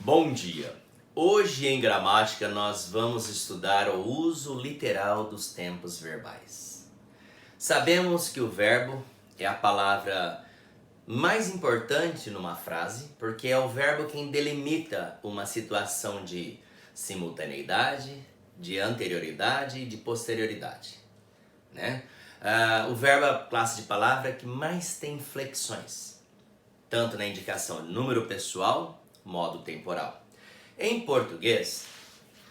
Bom dia! Hoje em gramática nós vamos estudar o uso literal dos tempos verbais. Sabemos que o verbo é a palavra mais importante numa frase, porque é o verbo quem delimita uma situação de simultaneidade, de anterioridade e de posterioridade, né? O verbo é a classe de palavra que mais tem flexões, tanto na indicação número pessoal, modo temporal. Em português,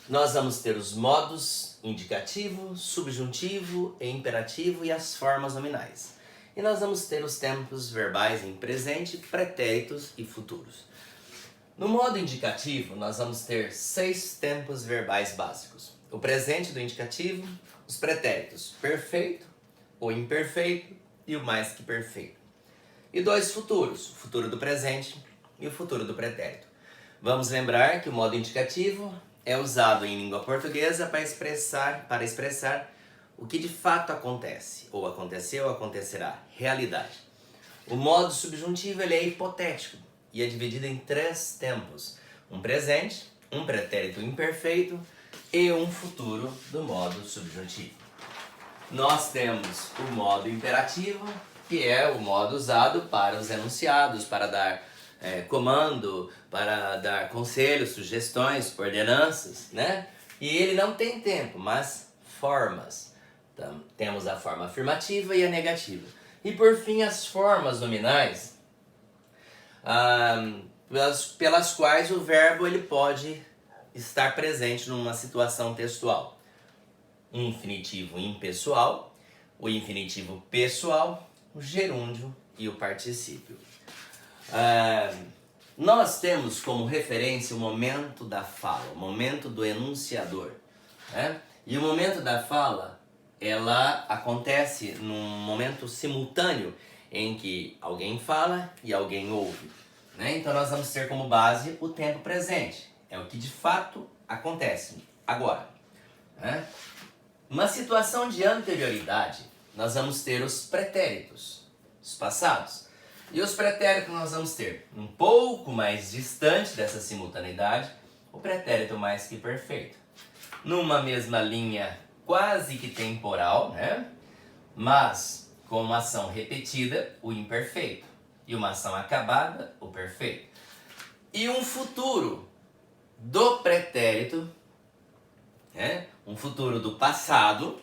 nós vamos ter os modos indicativo, subjuntivo e imperativo e as formas nominais. E nós vamos ter os tempos verbais em presente, pretéritos e futuros. No modo indicativo, nós vamos ter 6 tempos verbais básicos. O presente do indicativo, os pretéritos perfeito, o imperfeito e o mais que perfeito. E 2 futuros, o futuro do presente e o futuro do pretérito. Vamos lembrar que o modo indicativo é usado em língua portuguesa para expressar o que de fato acontece, ou aconteceu ou acontecerá, realidade. O modo subjuntivo ele é hipotético e é dividido em 3 tempos, um presente, um pretérito imperfeito e um futuro do modo subjuntivo. Nós temos o modo imperativo, que é o modo usado para os enunciados, para dar comando, para dar conselhos, sugestões, ordenanças, né? E ele não tem tempo, mas formas. Então, temos a forma afirmativa e a negativa. E por fim, as formas nominais, pelas quais o verbo ele pode estar presente numa situação textual. O infinitivo impessoal, o infinitivo pessoal, o gerúndio e o particípio. Nós temos como referência o momento da fala, o momento do enunciador, né? E o momento da fala, ela acontece num momento simultâneo em que alguém fala e alguém ouve, né? Então nós vamos ter como base o tempo presente, é o que de fato acontece agora, né? Uma situação de anterioridade, nós vamos ter os pretéritos, os passados. E os pretéritos nós vamos ter um pouco mais distante dessa simultaneidade, o pretérito mais que perfeito. Numa mesma linha quase que temporal, né? Mas com uma ação repetida, o imperfeito. E uma ação acabada, o perfeito. E um futuro do pretérito, né? Um futuro do passado,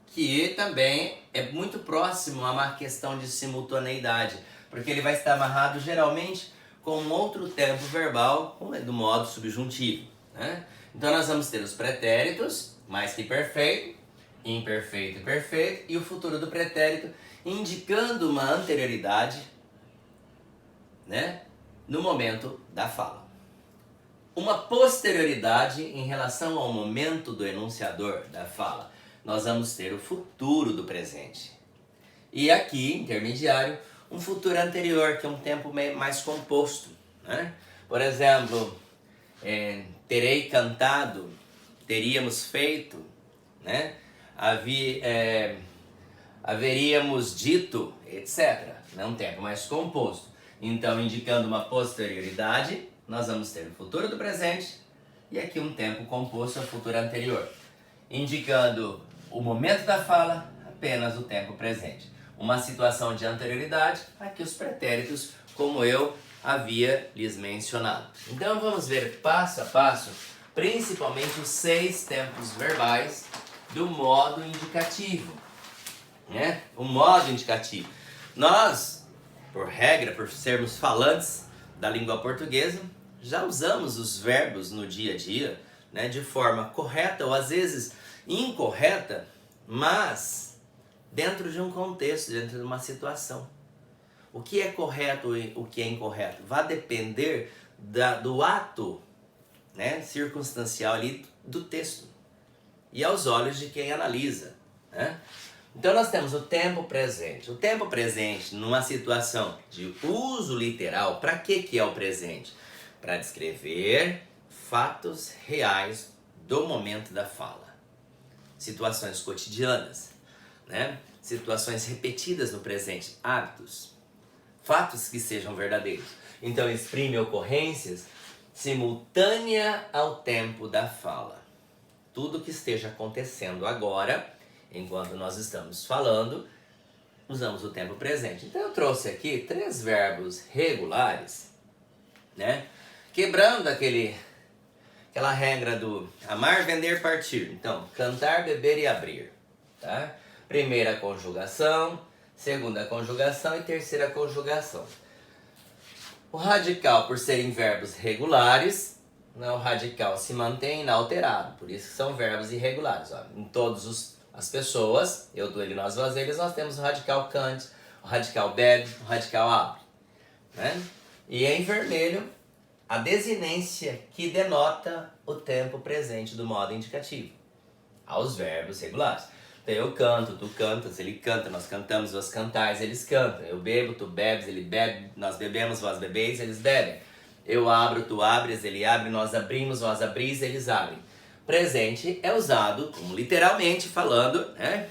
que também é muito próximo a uma questão de simultaneidade, porque ele vai estar amarrado geralmente com um outro tempo verbal do modo subjuntivo, né? Então nós vamos ter os pretéritos, mais que perfeito, imperfeito e perfeito, e o futuro do pretérito indicando uma anterioridade, né, no momento da fala. Uma posterioridade em relação ao momento do enunciador da fala. Nós vamos ter o futuro do presente. E aqui, intermediário, um futuro anterior, que é um tempo mais composto, né? Por exemplo, terei cantado, teríamos feito, né? Haveríamos dito, etc. É um tempo mais composto. Então, indicando uma posterioridade, nós vamos ter o futuro do presente e aqui um tempo composto ao futuro anterior. Indicando o momento da fala, apenas o tempo presente. Uma situação de anterioridade, aqui os pretéritos, como eu havia lhes mencionado. Então vamos ver passo a passo, principalmente os 6 tempos verbais do modo indicativo, né? O modo indicativo. Nós, por regra, por sermos falantes da língua portuguesa, já usamos os verbos no dia a dia, né, de forma correta ou às vezes incorreta, mas dentro de um contexto, dentro de uma situação. O que é correto e o que é incorreto vai depender do ato, né, circunstancial ali do texto e aos olhos de quem analisa, né? Então nós temos o tempo presente. O tempo presente numa situação de uso literal, para que é o presente? Para descrever fatos reais do momento da fala. Situações cotidianas, né? Situações repetidas no presente, hábitos, fatos que sejam verdadeiros. Então exprime ocorrências simultânea ao tempo da fala. Tudo que esteja acontecendo agora, enquanto nós estamos falando, usamos o tempo presente. Então eu trouxe aqui 3 verbos regulares, né? Quebrando aquela regra do amar, vender, partir. Então, cantar, beber e abrir, tá? Primeira conjugação, segunda conjugação e terceira conjugação. O radical, por serem verbos regulares, o radical se mantém inalterado, por isso que são verbos irregulares. Ó. Em todas as pessoas, eu, tu, ele, nós, vós, eles, nós temos o radical cante, o radical bebe, o radical abre. Né? E em vermelho, a desinência que denota o tempo presente do modo indicativo, aos verbos regulares. Então eu canto, tu cantas, ele canta, nós cantamos, vós cantais, eles cantam. Eu bebo, tu bebes, ele bebe, nós bebemos, vós bebeis, eles bebem. Eu abro, tu abres, ele abre, nós abrimos, vós abris, eles abrem. Presente é usado, como literalmente falando, né?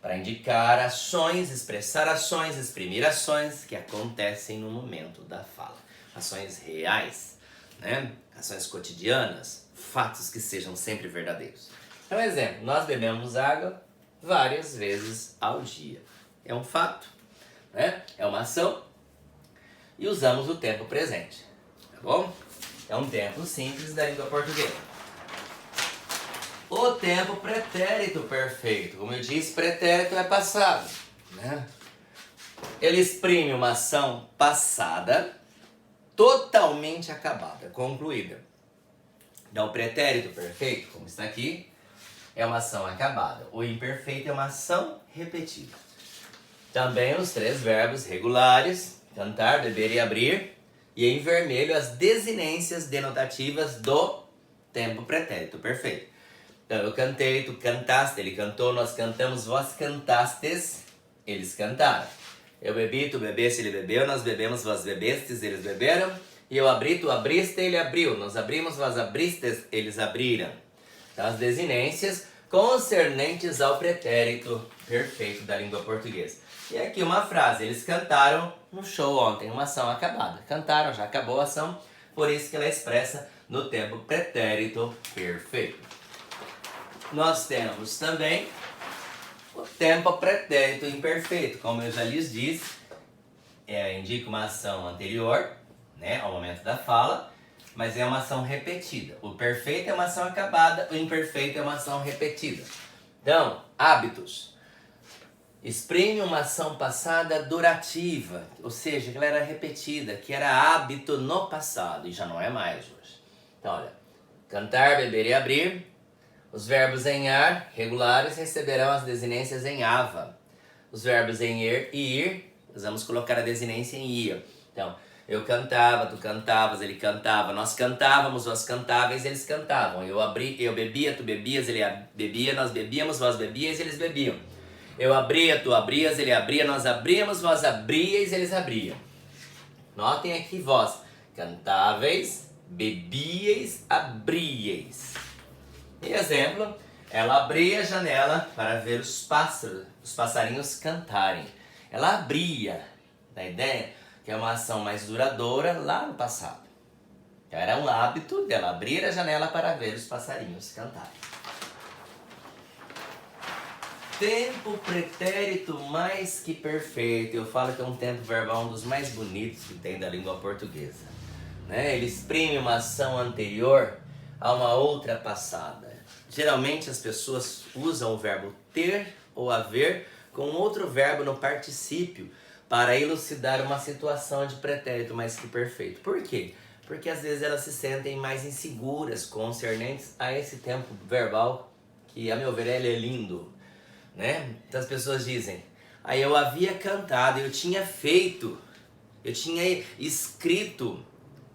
Para indicar ações, expressar ações, exprimir ações que acontecem no momento da fala. Ações reais, né? Ações cotidianas, fatos que sejam sempre verdadeiros. Então, exemplo, nós bebemos água várias vezes ao dia. É um fato, né? É uma ação e usamos o tempo presente, tá bom? É um tempo simples da língua portuguesa. O tempo pretérito perfeito, como eu disse, pretérito é passado, né? Ele exprime uma ação passada, totalmente acabada, concluída. Então, o pretérito perfeito, como está aqui, é uma ação acabada. O imperfeito é uma ação repetida. Também os 3 verbos regulares, cantar, beber e abrir. E em vermelho as desinências denotativas do tempo pretérito perfeito. Então eu cantei, tu cantaste, ele cantou, nós cantamos, vós cantastes, eles cantaram. Eu bebi, tu bebeste, ele bebeu, nós bebemos, vós bebestes, eles beberam. E eu abri, tu abriste, ele abriu. Nós abrimos, vós abristes, eles abriram. Então, as desinências concernentes ao pretérito perfeito da língua portuguesa. E aqui uma frase, eles cantaram no show ontem, uma ação acabada. Cantaram, já acabou a ação, por isso que ela é expressa no tempo pretérito perfeito. Nós temos também o tempo pretérito imperfeito, como eu já lhes disse, indica uma ação anterior, né, ao momento da fala, mas é uma ação repetida. O perfeito é uma ação acabada, o imperfeito é uma ação repetida. Então, hábitos. Exprime uma ação passada durativa, ou seja, que ela era repetida, que era hábito no passado e já não é mais hoje. Então, olha, cantar, beber e abrir. Os verbos em ar, regulares, receberão as desinências em ava. Os verbos em ir e ir, nós vamos colocar a desinência em ia. Então, eu cantava, tu cantavas, ele cantava, nós cantávamos, vós cantáveis, eles cantavam. Eu bebia, tu bebias, ele bebia, nós bebíamos, vós bebias, eles bebiam. Eu abria, tu abrias, ele abria, nós abríamos, vós abríeis, eles abriam. Notem aqui vós, cantáveis, bebíeis, abríeis. E exemplo, ela abria a janela para ver os passarinhos cantarem. Ela abria, dá ideia? Que é uma ação mais duradoura lá no passado. Era um hábito dela abrir a janela para ver os passarinhos cantarem. Tempo pretérito mais que perfeito. Eu falo que é um tempo verbal um dos mais bonitos que tem da língua portuguesa. Né? Ele exprime uma ação anterior a uma outra passada. Geralmente as pessoas usam o verbo ter ou haver com outro verbo no particípio para elucidar uma situação de pretérito mais que perfeito. Por quê? Porque às vezes elas se sentem mais inseguras concernentes a esse tempo verbal que, a meu ver, ele é lindo. Né? Então as pessoas dizem, aí eu havia cantado, eu tinha feito, eu tinha escrito,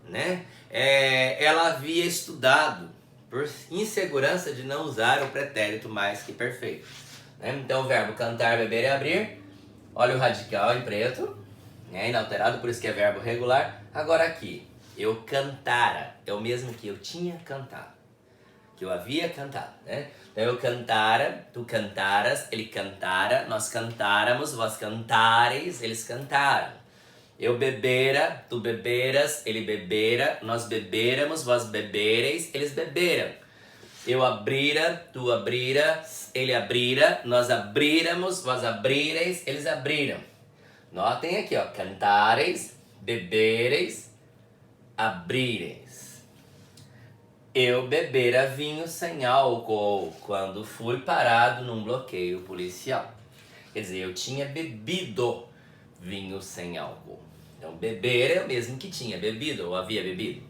né? Ela havia estudado, por insegurança de não usar o pretérito mais que perfeito. Né? Então o verbo cantar, beber e abrir, olha o radical em preto, né? Inalterado, por isso que é verbo regular. Agora aqui, eu cantara, é o mesmo que eu tinha cantado, que eu havia cantado, né? Então eu cantara, tu cantaras, ele cantara, nós cantáramos, vós cantareis, eles cantaram. Eu bebera, tu beberas, ele bebera, nós beberamos, vós bebereis, eles beberam. Eu abrira, tu abriras, ele abrira, nós abríramos, vós abrireis, eles abriram. Notem aqui, ó, cantareis, bebereis, abrireis. Eu bebera vinho sem álcool quando fui parado num bloqueio policial. Quer dizer, eu tinha bebido vinho sem álcool. Então, beber é o mesmo que tinha bebido ou havia bebido,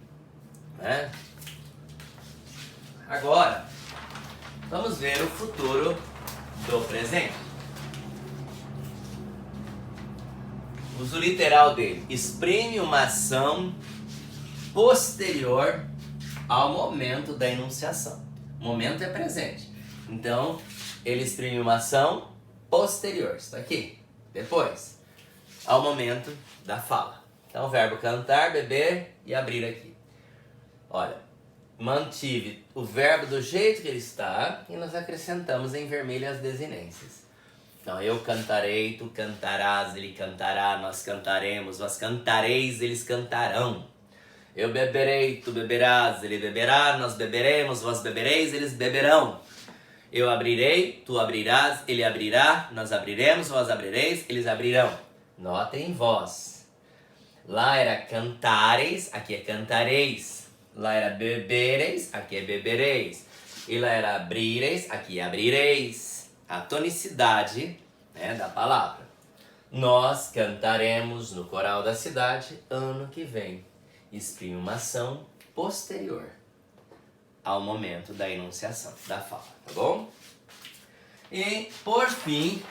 né? Agora, vamos ver o futuro do presente. O uso literal dele: exprime uma ação posterior ao momento da enunciação. O momento é presente. Então, ele exprime uma ação posterior. Isso aqui. Depois, ao momento da fala. Então, o verbo cantar, beber e abrir aqui. Olha, mantive o verbo do jeito que ele está e nós acrescentamos em vermelho as desinências. Então, eu cantarei, tu cantarás, ele cantará, nós cantaremos, vós cantareis, eles cantarão. Eu beberei, tu beberás, ele beberá, nós beberemos, vós bebereis, eles beberão. Eu abrirei, tu abrirás, ele abrirá, nós abriremos, vós abrireis, eles abrirão. Notem vós. Lá era cantareis, aqui é cantareis. Lá era bebereis, aqui é bebereis. E lá era abrireis, aqui é abrireis. A tonicidade, né, da palavra. Nós cantaremos no coral da cidade ano que vem. Exprime uma ação posterior ao momento da enunciação da fala, tá bom? E, por fim,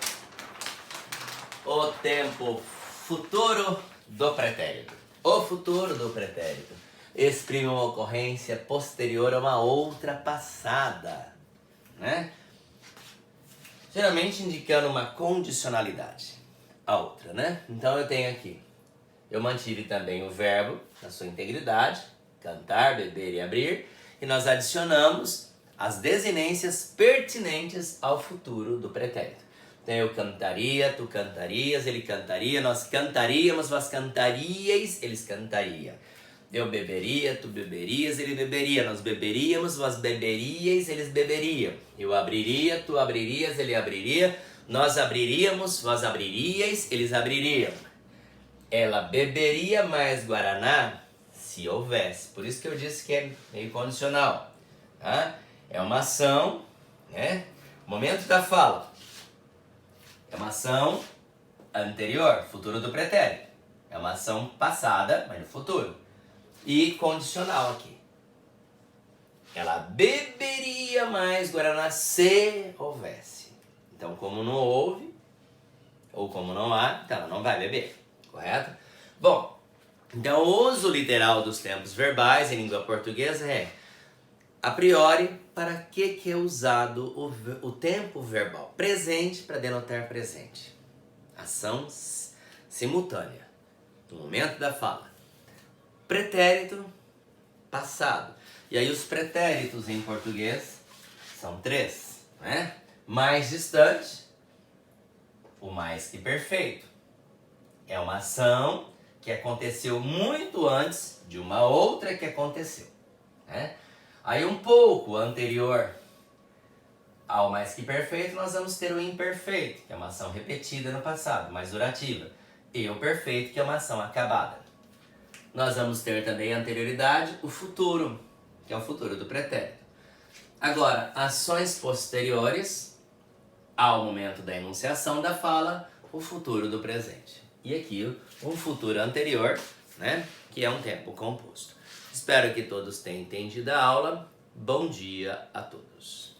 o tempo futuro do pretérito. O futuro do pretérito exprime uma ocorrência posterior a uma outra passada, né? Geralmente indicando uma condicionalidade a outra, né? Então eu tenho aqui, eu mantive também o verbo na sua integridade, cantar, beber e abrir, e nós adicionamos as desinências pertinentes ao futuro do pretérito. Então eu cantaria, tu cantarias, ele cantaria, nós cantaríamos, vós cantaríeis, eles cantariam. Eu beberia, tu beberias, ele beberia, nós beberíamos, vós beberíeis, eles beberiam. Eu abriria, tu abririas, ele abriria, nós abriríamos, vós abriríeis, eles abririam. Ela beberia mais guaraná se houvesse. Por isso que eu disse que é meio condicional. Tá? É uma ação, né? Momento da fala. É uma ação anterior, futuro do pretérito. É uma ação passada, mas no futuro. E condicional aqui. Ela beberia mais guaraná se houvesse. Então, como não houve, ou como não há, então ela não vai beber. Correto? Bom, então o uso literal dos tempos verbais em língua portuguesa é, a priori, para que é usado o tempo verbal? Presente para denotar presente. Ação simultânea, no momento da fala. Pretérito, passado. E aí os pretéritos em português são 3, né? Mais distante, o mais que perfeito. É uma ação que aconteceu muito antes de uma outra que aconteceu, né? Aí um pouco anterior ao mais que perfeito, nós vamos ter o imperfeito, que é uma ação repetida no passado, mais durativa. E o perfeito, que é uma ação acabada. Nós vamos ter também a anterioridade, o futuro, que é o futuro do pretérito. Agora, ações posteriores ao momento da enunciação da fala, o futuro do presente. E aqui, um futuro anterior, né, que é um tempo composto. Espero que todos tenham entendido a aula. Bom dia a todos.